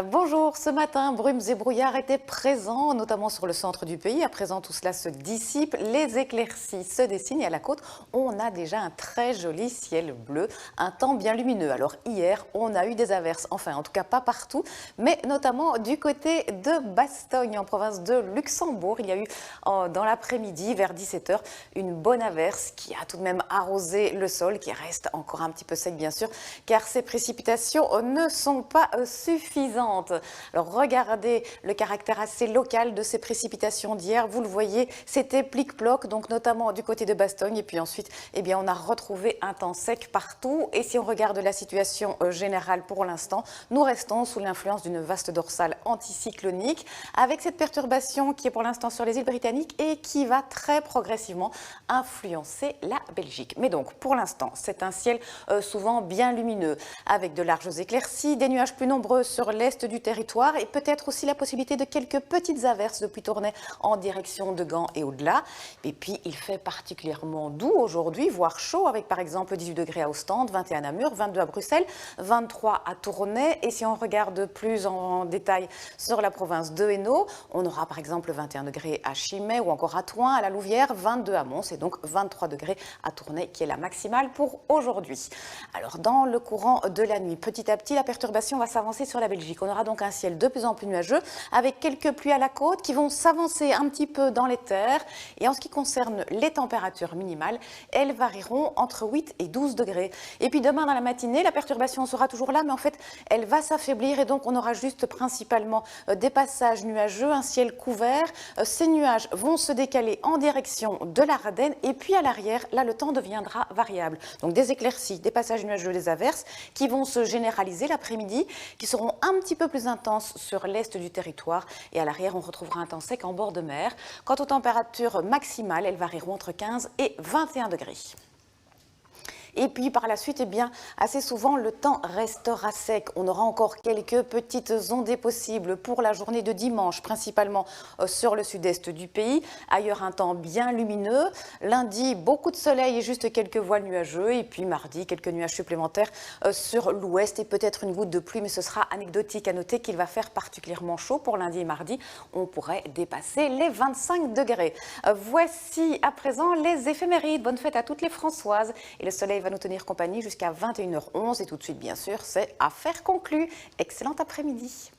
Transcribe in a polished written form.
Bonjour, ce matin, brumes et brouillards étaient présents, notamment sur le centre du pays. À présent, tout cela se dissipe, les éclaircies se dessinent et à la côte, on a déjà un très joli ciel bleu, un temps bien lumineux. Alors hier, on a eu des averses, enfin en tout cas pas partout, mais notamment du côté de Bastogne, en province de Luxembourg. Il y a eu dans l'après-midi, vers 17 h, une bonne averse qui a tout de même arrosé le sol, qui reste encore un petit peu sec bien sûr, car ces précipitations ne sont pas suffisantes. Alors regardez le caractère assez local de ces précipitations d'hier. Vous le voyez, c'était plic-ploc, donc notamment du côté de Bastogne. Et puis ensuite, on a retrouvé un temps sec partout. Et si on regarde la situation générale pour l'instant, nous restons sous l'influence d'une vaste dorsale anticyclonique avec cette perturbation qui est pour l'instant sur les îles britanniques et qui va très progressivement influencer la Belgique. Mais donc, pour l'instant, c'est un ciel souvent bien lumineux avec de larges éclaircies, des nuages plus nombreux sur l'est du territoire et peut-être aussi la possibilité de quelques petites averses depuis Tournai en direction de Gand et au-delà. Et puis il fait particulièrement doux aujourd'hui, voire chaud, avec par exemple 18 degrés à Ostende, 21 à Namur, 22 à Bruxelles, 23 à Tournai. Et si on regarde plus en détail sur la province de Hainaut, on aura par exemple 21 degrés à Chimay ou encore à Thoin, à la Louvière, 22 à Mons et donc 23 degrés à Tournai qui est la maximale pour aujourd'hui. Alors dans le courant de la nuit, petit à petit, la perturbation va s'avancer sur la Belgique. On aura donc un ciel de plus en plus nuageux avec quelques pluies à la côte qui vont s'avancer un petit peu dans les terres. Et en ce qui concerne les températures minimales, elles varieront entre 8 et 12 degrés. Et puis demain dans la matinée, la perturbation sera toujours là, mais en fait, elle va s'affaiblir et donc on aura juste principalement des passages nuageux, un ciel couvert. Ces nuages vont se décaler en direction de l'Ardenne et puis à l'arrière, là, le temps deviendra variable. Donc des éclaircies, des passages nuageux, des averses qui vont se généraliser l'après-midi, qui seront un petit peu plus intenses sur l'est du territoire et à l'arrière on retrouvera un temps sec en bord de mer. Quant aux températures maximales, elles varieront entre 15 et 21 degrés. Et puis par la suite, assez souvent, le temps restera sec. On aura encore quelques petites ondées possibles pour la journée de dimanche, principalement sur le sud-est du pays. Ailleurs, un temps bien lumineux. Lundi, beaucoup de soleil et juste quelques voiles nuageux. Et puis mardi, quelques nuages supplémentaires sur l'ouest et peut-être une goutte de pluie. Mais ce sera anecdotique à noter qu'il va faire particulièrement chaud pour lundi et mardi. On pourrait dépasser les 25 degrés. Voici à présent les éphémérides. Bonne fête à toutes les Françoises. Et le soleil va nous tenir compagnie jusqu'à 21 h 11 et tout de suite bien sûr c'est affaire conclue. Excellent après-midi.